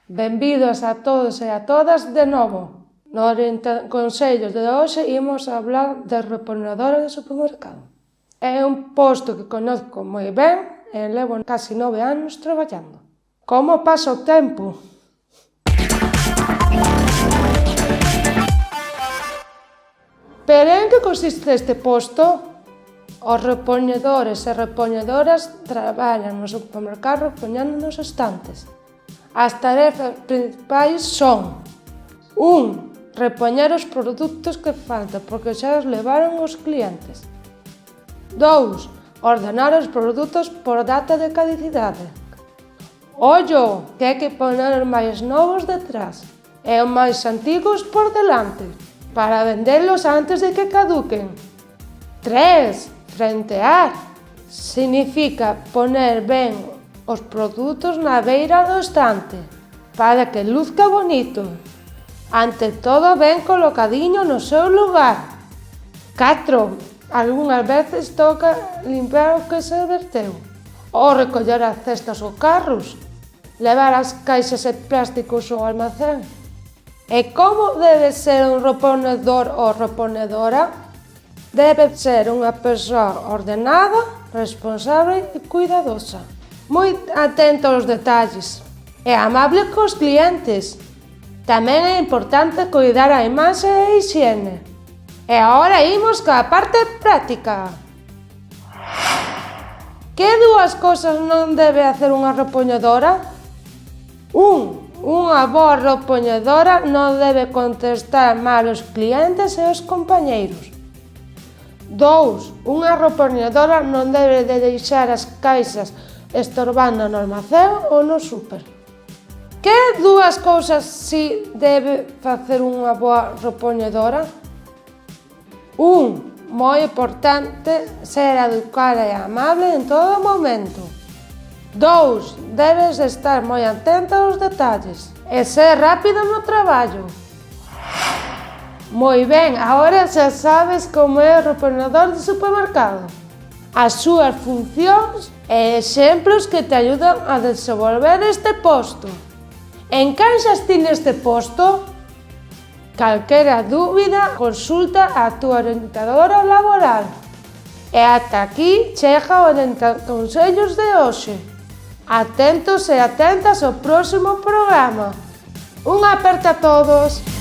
Benvidos a todos e a todas de novo. No Consello de hoxe imos hablar de reponedora de supermercado. É un posto que conozco moi ben e levo casi 9 anos traballando. Como pasa o tempo? Pero en que consiste este posto? Os repoñedores e repoñedoras traballan no supermercado repoñendo nos estantes. As tarefas principais son: 1. Repoñer os produtos que faltan porque xa os levaron os clientes. 2. Ordenar os produtos por data de caducidade. Ollo, que hai que poner os máis novos detrás e os máis antigos por delante para vendelos antes de que caduquen. 3. Frentear. Significa poner ben os produtos na beira do estante para que luzca bonito. Ante todo ben colocadiño no seu lugar. 4. Algunhas veces toca limpiar o que se verteu, ou recoller as cestas ou carros, levar as caixas e plásticos ao almacén. E como debe ser un reponedor ou reponedora? Debe ser unha persoa ordenada, responsable e cuidadosa, moi atento aos detalles e amable cos clientes. Tamén é importante cuidar a imaxe e a hixiene. E agora imos coa parte práctica. Que dúas cousas non debe hacer unha repoñedora? 1. Unha boa repoñedora non debe contestar mal aos clientes e aos compañeiros. 2. Unha repoñedora non debe de deixar as caixas estorbando no almacén ou no súper. Que dúas cousas si debe facer unha boa repoñedora? 1. Moi importante ser educada e amable en todo momento. 2. Debes estar moi atenta aos detalles e ser rápido no traballo. Moi ben, agora xa sabes como é o reponedor de supermercado, as súas funcións e exemplos que te ayudan a desenvolver este posto. Encaixas ti neste posto? Calquera dúbida, consulta a túa orientadora laboral. E ata aquí chega o Consellos de hoxe. Atentos e atentas ao próximo programa. Unha aperta a todos!